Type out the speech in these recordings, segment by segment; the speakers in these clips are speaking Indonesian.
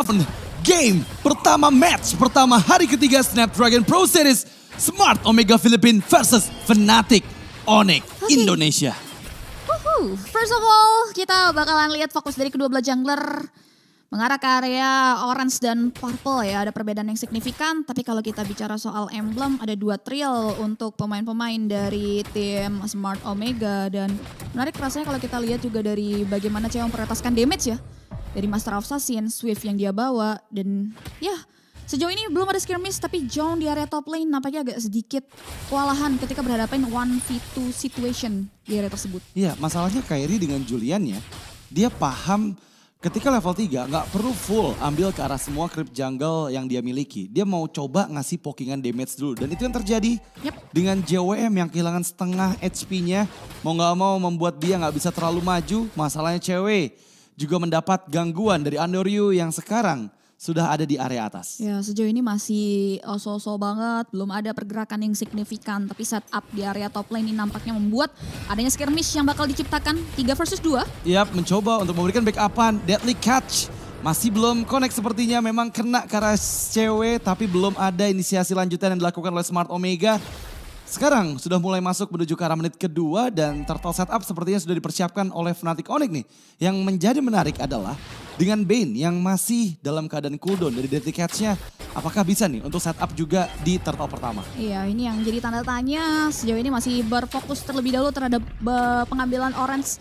7 game pertama match pertama hari ketiga Snapdragon Pro Series Smart Omega Philippines versus Fnatic Onyx Indonesia. First of all, kita bakalan lihat fokus dari kedua belah jungler mengarah ke area orange dan purple ya. Ada perbedaan yang signifikan, tapi kalau kita bicara soal emblem ada 2 trio untuk pemain-pemain dari tim Smart Omega. Dan menarik rasanya kalau kita lihat juga dari bagaimana Cewek memprioritaskan damage ya. Dari Master of Assassin, Swift yang dia bawa, dan ya sejauh ini belum ada skirmish, tapi John di area top lane nampaknya agak sedikit kewalahan ketika berhadapan 1v2 situation di area tersebut. Iya, masalahnya Kairi dengan Julian ya, dia paham ketika level 3 nggak perlu full ambil ke arah semua creep jungle yang dia miliki. Dia mau coba ngasih pokingan damage dulu, dan itu yang terjadi dengan JWM yang kehilangan setengah HP-nya. Mau nggak mau membuat dia nggak bisa terlalu maju. Masalahnya cewek juga mendapat gangguan dari Andoryu yang sekarang sudah ada di area atas. Ya sejauh ini masih so-so banget, belum ada pergerakan yang signifikan. Tapi setup di area top lane ini nampaknya membuat adanya skirmish yang bakal diciptakan 3 versus 2. Yap, mencoba untuk memberikan backupan. Deadly Catch masih belum connect sepertinya, memang kena ke arah cewek, tapi belum ada inisiasi lanjutan yang dilakukan oleh Smart Omega. Sekarang sudah mulai masuk menuju ke arah menit kedua dan turtle setup sepertinya sudah dipersiapkan oleh Fnatic Onyx nih. Yang menjadi menarik adalah dengan Bane yang masih dalam keadaan cooldown dari Deadly Catch-nya. Apakah bisa nih untuk setup juga di turtle pertama? Iya, ini yang jadi tanda tanya. Sejauh ini masih berfokus terlebih dahulu terhadap pengambilan orange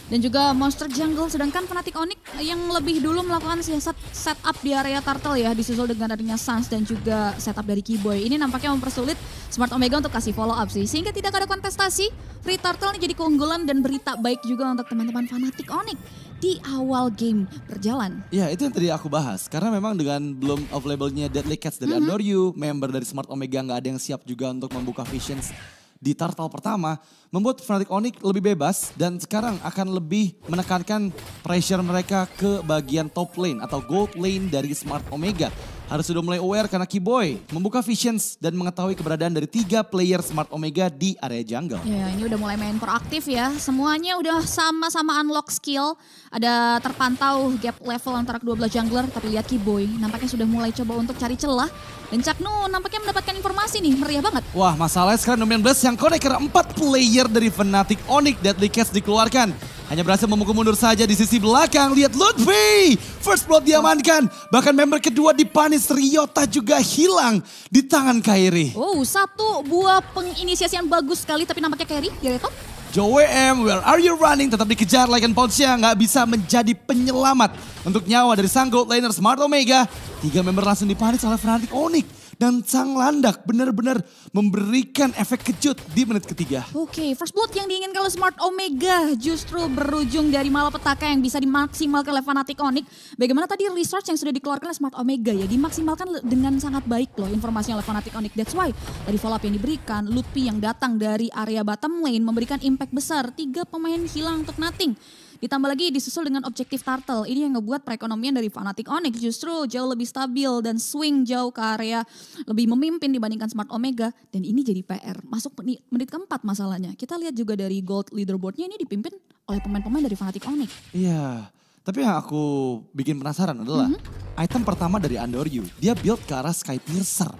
dan juga monster jungle. Sedangkan Fnatic Onyx yang lebih dulu melakukan siasat setup di area turtle ya. Disusul dengan adanya Sans dan juga setup dari Keyboy. Ini nampaknya mempersulit Smart Omega untuk kasih follow up sih. Sehingga tidak ada kontestasi. Free Turtle ini jadi keunggulan dan berita baik juga untuk teman-teman Fnatic Onyx di awal game berjalan. Ya itu yang tadi aku bahas. Karena memang dengan belum available-nya Deadly Catch dari Andoryu, member dari Smart Omega nggak ada yang siap juga untuk membuka Visions di turtle pertama, membuat Fnatic Onyx lebih bebas dan sekarang akan lebih menekankan pressure mereka ke bagian top lane atau gold lane dari Smart Omega. Harus sudah mulai aware karena Keyboy membuka visions dan mengetahui keberadaan dari 3 player Smart Omega di area jungle. Ya, ini udah mulai main proaktif ya. Semuanya udah sama-sama unlock skill. Ada terpantau gap level antara kedua belah jungler, tapi lihat Keyboy nampaknya sudah mulai coba untuk cari celah. Dan Caknu nampaknya mendapatkan informasi nih, meriah banget. Wah, masalahnya sekarang Domain Blast yang connect karena 4 player dari Fnatic Onyx. Deadly Catch dikeluarkan. Hanya berhasil memukul mundur saja di sisi belakang. Lihat Lutfi, first blood diamankan. Bahkan member kedua dipanis, Ryota juga hilang di tangan Kairi. Oh, satu buah penginisiasian bagus sekali, tapi nampaknya Kairi di area top. JWM, where are you running? Tetap dikejar Lycan Pouch-nya, nggak bisa menjadi penyelamat untuk nyawa dari sang gold laner Smart Omega. 3 member langsung dipanis oleh Fnatic Onyx. Dan sang landak benar-benar memberikan efek kejut di menit ketiga. Oke, first blood yang diinginkan oleh Smart Omega justru berujung dari malapetaka yang bisa dimaksimalkan oleh Fnatic Onyx. Bagaimana tadi research yang sudah dikeluarkan oleh Smart Omega ya, dimaksimalkan dengan sangat baik loh informasinya oleh Fnatic Onyx. That's why dari follow up yang diberikan, Lutfi yang datang dari area bottom lane memberikan impact besar. 3 pemain hilang untuk nothing. Ditambah lagi disusul dengan objektif turtle. Ini yang ngebuat perekonomian dari Fnatic Onyx justru jauh lebih stabil dan swing jauh ke area lebih memimpin dibandingkan Smart Omega. Dan ini jadi PR. Masuk menit keempat masalahnya. Kita lihat juga dari gold leaderboardnya ini dipimpin oleh pemain-pemain dari Fnatic Onyx. Iya, tapi yang aku bikin penasaran adalah item pertama dari Andoryu. Dia build ke arah Sky Piercer.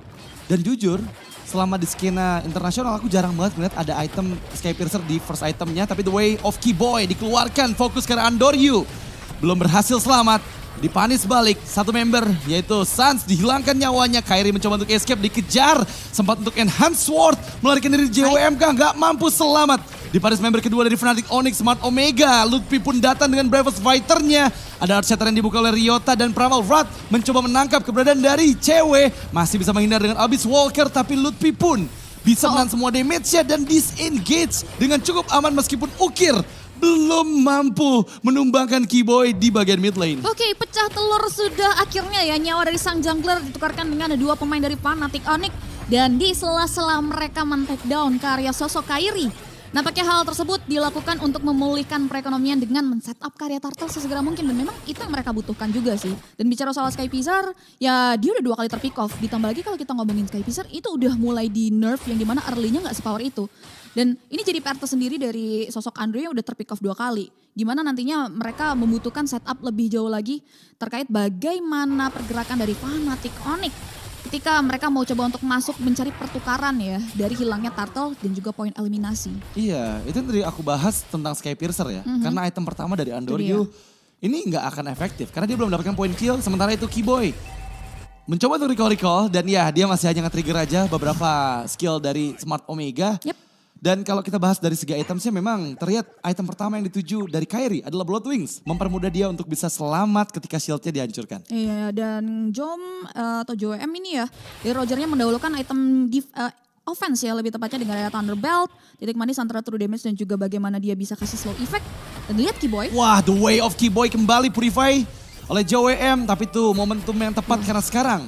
Dan jujur, selama di skena internasional aku jarang banget melihat ada item Sky Piercer di first itemnya. Tapi the way of Keyboy dikeluarkan, fokus ke Andoryu. Belum berhasil selamat, dipanis balik satu member yaitu Sans, dihilangkan nyawanya. Kairi mencoba untuk escape, dikejar. Sempat untuk enhance sword, melarikan diri JWMK, nggak mampu selamat. Dipanis member kedua dari Fnatic Onyx, Smart Omega. Lutfi pun datang dengan Bravest Fighter-nya. Ada Archer yang dibuka oleh Ryota dan Pramal Wrath mencoba menangkap keberadaan dari cewek. Masih bisa menghindar dengan Abyss Walker, tapi Lutfi pun bisa menahan semua damage-nya dan disengage dengan cukup aman meskipun Ukir belum mampu menumbangkan Keyboy di bagian mid lane. Oke, pecah telur sudah akhirnya ya. Nyawa dari sang jungler ditukarkan dengan 2 pemain dari Fnatic Onyx. Dan di sela-sela mereka men-take down ke area sosok Kairi, Nampaknya hal tersebut dilakukan untuk memulihkan perekonomian dengan men-setup karya Turtle sesegera mungkin. Dan memang itu yang mereka butuhkan juga sih. Dan bicara soal Skypizer, ya dia udah 2 kali terpick off. Ditambah lagi kalau kita ngomongin Skypizer, itu udah mulai di nerf yang dimana early-nya gak sepower itu. Dan ini jadi PR tersendiri dari sosok Andre yang udah terpick off 2 kali. Gimana nantinya mereka membutuhkan setup lebih jauh lagi terkait bagaimana pergerakan dari Fnatic Onyx. Ketika mereka mau coba untuk masuk mencari pertukaran ya dari hilangnya Turtle dan juga poin eliminasi. Iya, itu yang tadi aku bahas tentang Skypiercer ya. Karena item pertama dari Andoryu ini nggak akan efektif karena dia belum mendapatkan poin kill. Sementara itu Keyboy mencoba untuk recall dan ya dia masih hanya nge-trigger aja beberapa skill dari Smart Omega. Dan kalau kita bahas dari segi itemnya memang terlihat item pertama yang dituju dari Kairi adalah Blood Wings. Mempermudah dia untuk bisa selamat ketika shieldnya dihancurkan. Iya dan atau JWM ini ya, dari Rogernya mendahulukan item offense ya lebih tepatnya dengan area Thunderbelt, titik manis antara true damage dan juga bagaimana dia bisa kasih slow effect. Dan lihat Keyboy. Wah, the way of Keyboy kembali purify oleh JWM. Tapi itu momentum yang tepat karena sekarang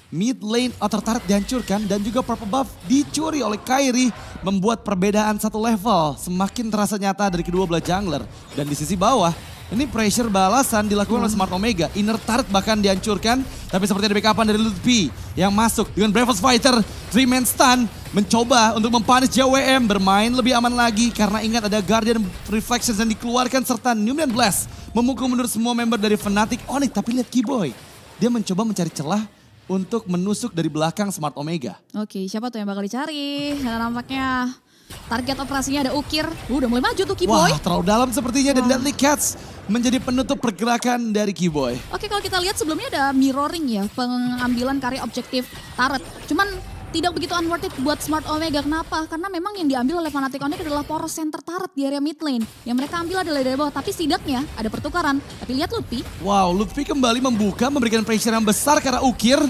mid lane outer turret dihancurkan dan juga purple buff dicuri oleh Kairi, membuat perbedaan satu level semakin terasa nyata dari kedua belah jungler. Dan di sisi bawah ini pressure balasan dilakukan oleh Smart Omega, inner turret bahkan dihancurkan, tapi seperti ada backupan dari Ludpi yang masuk dengan Bravest Fighter 3-man stun, mencoba untuk mempanis JWM bermain lebih aman lagi karena ingat ada Guardian Reflections yang dikeluarkan serta Numian Blast memukul mundur semua member dari Fnatic Onyx. Tapi lihat Keyboy, dia mencoba mencari celah untuk menusuk dari belakang Smart Omega. Oke, siapa tuh yang bakal dicari? Karena nampaknya target operasinya ada Ukir. Udah mulai maju tuh Keyboy. Wah, terlalu dalam sepertinya dan Deadly Cats menjadi penutup pergerakan dari Keyboy. Oke, kalau kita lihat sebelumnya ada mirroring ya, pengambilan karya objektif turret. Cuman tidak begitu unworth it buat Smart Omega. Kenapa? Karena memang yang diambil oleh Fnatic Onyx adalah poros center turret di area mid lane. Yang mereka ambil adalah dari bawah, tapi setidaknya ada pertukaran. Tapi lihat Ludpi. Wow, Ludpi kembali membuka, memberikan pressure yang besar karena Ukir.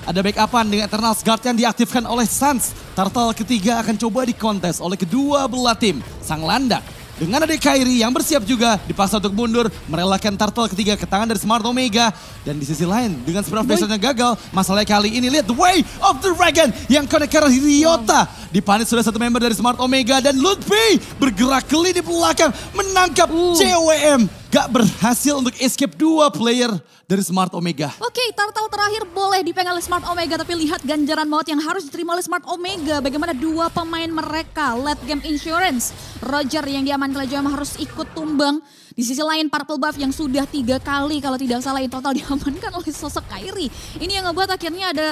Ada backupan dengan Eternal Guard yang diaktifkan oleh Suns. Turtle ketiga akan coba dikontes oleh kedua belah tim. Sang landak dengan ada Kairi yang bersiap juga dipaksa untuk mundur, merelakan Turtle ketiga ke tangan dari Smart Omega. Dan di sisi lain dengan Spirit of Vision yang gagal, masalahnya kali ini lihat The Way of the Dragon yang connect ke arah Ryota. Dipanis sudah satu member dari Smart Omega dan Ludpi bergerak ke lini belakang menangkap JWM. Gak berhasil untuk escape 2 player dari Smart Omega. Oke, Turtle terakhir boleh dipegang oleh Smart Omega, tapi lihat ganjaran maut yang harus diterima oleh Smart Omega. Bagaimana 2 pemain mereka, late game insurance. Roger yang diamankan oleh JWM harus ikut tumbang. Di sisi lain Purple Buff yang sudah 3 kali kalau tidak salah in total diamankan oleh sosok Kairi. Ini yang ngebuat akhirnya ada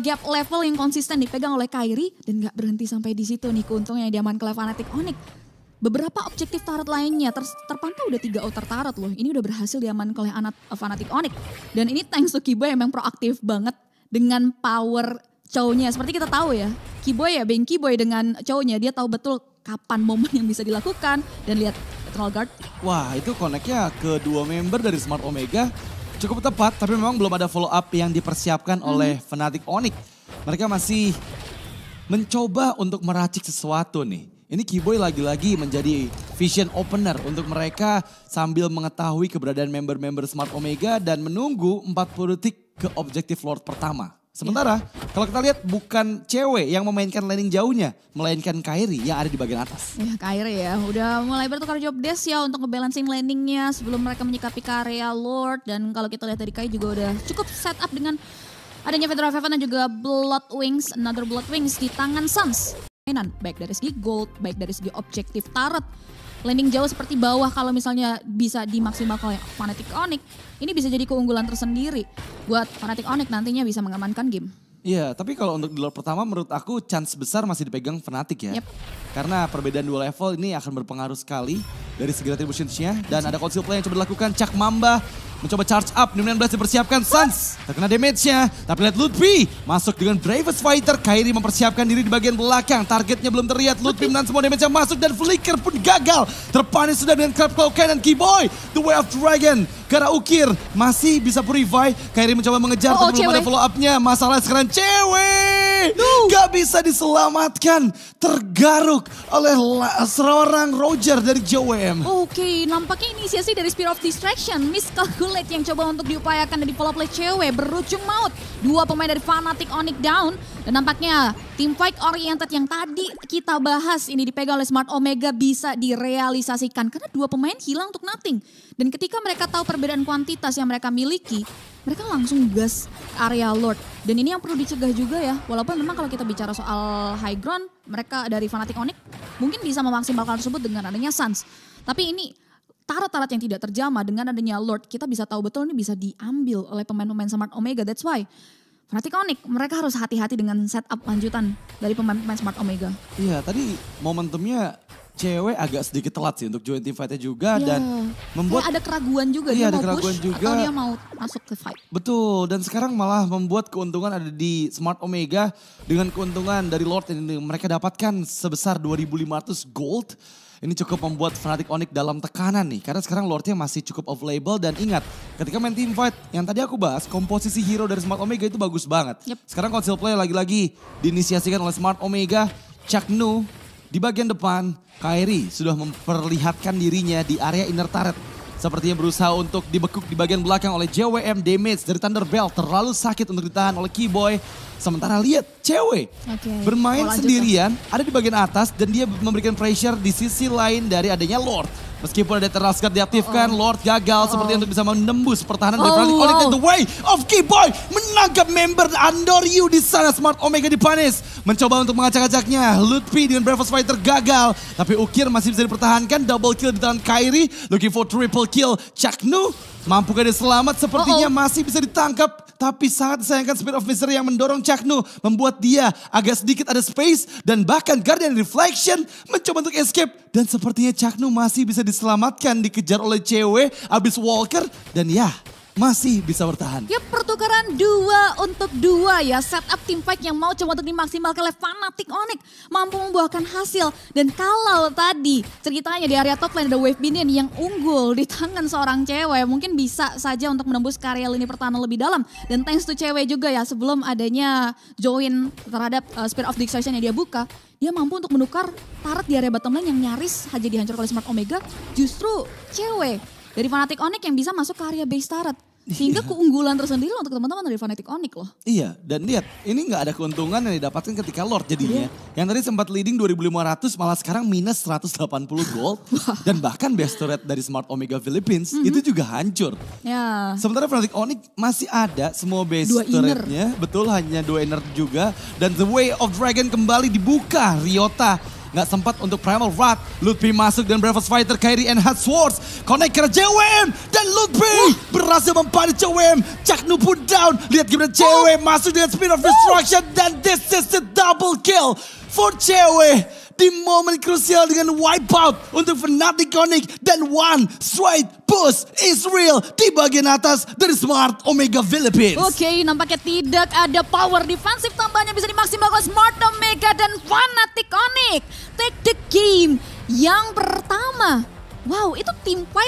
gap level yang konsisten dipegang oleh Kairi. Dan gak berhenti sampai di situ nih keuntungan yang diamankan oleh Fnatic Onyx. Beberapa objektif turret lainnya terpantau udah 3 outer turret loh. Ini udah berhasil diamankan oleh Fnatic Onyx. Dan ini thanks to Keyboy yang memang proaktif banget dengan power chow-nya. Seperti kita tahu ya, Keyboy ya being Keyboy dengan chow-nya, dia tahu betul kapan momen yang bisa dilakukan. Dan lihat Eternal Guard. Wah, itu connect-nya ke 2 member dari Smart Omega cukup tepat, tapi memang belum ada follow up yang dipersiapkan oleh Fnatic Onyx. Mereka masih mencoba untuk meracik sesuatu nih. Ini Keyboy lagi-lagi menjadi vision opener untuk mereka sambil mengetahui keberadaan member-member Smart Omega dan menunggu 40 detik ke objektif Lord pertama. Sementara kalau kita lihat bukan cewek yang memainkan laning jauhnya, melainkan Kairi yang ada di bagian atas. Ya Kairi ya, udah mulai bertukar job desk ya untuk ngebalancing landingnya sebelum mereka menyikapi karya Lord. Dan kalau kita lihat dari Kai juga udah cukup setup dengan adanya Fedora Feven dan juga Blood Wings, another Blood Wings di tangan Suns. Baik dari segi gold, baik dari segi objektif turret. Landing jauh seperti bawah kalau misalnya bisa dimaksimalkan oleh Fnatic Onyx, ini bisa jadi keunggulan tersendiri buat Fnatic Onyx nantinya bisa mengamankan game. Iya, tapi kalau untuk di Lord pertama menurut aku chance besar masih dipegang Fnatic ya. Karena perbedaan 2 level ini akan berpengaruh sekali dari segi retributions-nya. Dan ada conceal play yang coba dilakukan, Cak Mamba mencoba charge up, Numian Blast dipersiapkan, Suns terkena damage-nya. Tapi lihat Ludpi masuk dengan Bravest Fighter, Kairi mempersiapkan diri di bagian belakang. Targetnya belum terlihat, Ludpi menahan semua damage yang masuk dan Flicker pun gagal. Terpanis sudah dengan Crab Claw Cannon, Keyboy, The Way of Dragon. Karena Ukir masih bisa purify, Kairi mencoba mengejar tapi belum ada follow up-nya. Masalah sekarang cewek gak bisa diselamatkan, tergaruk oleh seorang Roger dari JWM. Oke, nampaknya inisiasi dari Spear of Distraction, miscalculate yang coba untuk diupayakan dan di follow up oleh cewek berujung maut. 2 pemain dari Fnatic Onyx down Dan nampaknya tim fight oriented yang tadi kita bahas ini dipegang oleh Smart Omega bisa direalisasikan. Karena dua pemain hilang untuk nothing. Dan ketika mereka tahu perbedaan kuantitas yang mereka miliki, mereka langsung gas area Lord. Dan ini yang perlu dicegah juga ya. Walaupun memang kalau kita bicara soal high ground, mereka dari Fnatic Onyx mungkin bisa memaksimalkan tersebut dengan adanya Suns. Tapi ini tarat-tarat yang tidak terjamah dengan adanya Lord, kita bisa tahu betul ini bisa diambil oleh pemain-pemain Smart Omega. That's why Fnatic Onyx mereka harus hati-hati dengan setup lanjutan dari pemain-pemain Smart Omega. Iya, tadi momentumnya cewek agak sedikit telat sih untuk join team fight-nya juga dan membuat kayak ada keraguan juga iya, dia ada mau keraguan push juga. atau dia mau masuk ke fight. Betul, dan sekarang malah membuat keuntungan ada di Smart Omega dengan keuntungan dari Lord ini mereka dapatkan sebesar 2.500 gold. Ini cukup membuat Fnatic Onyx dalam tekanan nih. Karena sekarang Lordnya masih cukup off label dan ingat ketika main team fight yang tadi aku bahas komposisi hero dari Smart Omega itu bagus banget. Sekarang Council Play lagi-lagi diinisiasikan oleh Smart Omega. Chaknu di bagian depan, Kairi sudah memperlihatkan dirinya di area inner turret. Sepertinya berusaha untuk dibekuk di bagian belakang oleh JWM. Damage dari Thunderbelt terlalu sakit untuk ditahan oleh Keyboy. Sementara lihat cewek bermain sendirian ada di bagian atas dan dia memberikan pressure di sisi lain dari adanya Lord. Meskipun ada Eternal Scar diaktifkan, Lord gagal seperti untuk bisa menembus pertahanan dari Fnatic Onyx. In the way of Keyboy menangkap member Andoryu di sana. Smart Omega dipanis. Mencoba untuk mengacak-acaknya. Lutfi dengan Bravos Fighter gagal. Tapi Ukir masih bisa dipertahankan. Double kill di tangan Kairi. Looking for triple kill. Chaknu mampukah dia selamat? Sepertinya masih bisa ditangkap. Tapi sangat disayangkan Spirit of Misery yang mendorong Chaknu. Membuat dia agak sedikit ada space. Dan bahkan Guardian Reflection mencoba untuk escape. Dan sepertinya Chaknu masih bisa diselamatkan. Dikejar oleh cewek abis Walker. Dan ya masih bisa bertahan. Ya pertukaran 2 untuk 2 ya. Setup tim fight yang mau coba untuk dimaksimalkan oleh Fnatic Onyx. Mampu membuahkan hasil. Dan kalau tadi ceritanya di area top lane ada Wave Minion yang unggul di tangan seorang cewek. Mungkin bisa saja untuk menembus karya lini pertahanan lebih dalam. Dan thanks to cewek juga ya sebelum adanya join terhadap Spirit of Dissection yang dia buka. Dia mampu untuk menukar turret di area bottom lane yang nyaris saja dihancurkan oleh Smart Omega. Justru cewek dari Fnatic Onyx yang bisa masuk ke area base turret. Sehingga keunggulan tersendiri untuk teman-teman dari Fnatic Onyx loh. Iya, dan lihat ini nggak ada keuntungan yang didapatkan ketika Lord jadinya. Yang tadi sempat leading 2.500 malah sekarang minus 180 gold. Dan bahkan best turret dari Smart Omega Philippines itu juga hancur. Ya. Sementara Fnatic Onyx masih ada semua base turretnya. Betul, hanya 2 inner juga. Dan The Way of Dragon kembali dibuka. Ryota nggak sempat untuk Primal Wrath. Lutfi masuk dan Bravos Fighter, Kairi Enhanced Swords. Connect ke JWM dan Lutfi berhasil mempanis JWM. Chaknu pun down. Lihat gimana JWM masuk dengan Speed of Destruction. Dan this is the double kill for JWM. Di momen krusial dengan wipeout untuk Fnatic Onyx. Dan one straight push is real di bagian atas dari Smart Omega Philippines. Oke, nampaknya tidak ada power defensif tambahnya bisa dimaksimalkan Smart Omega dan Fnatic Onyx. Take the game yang pertama. Wow, itu team fight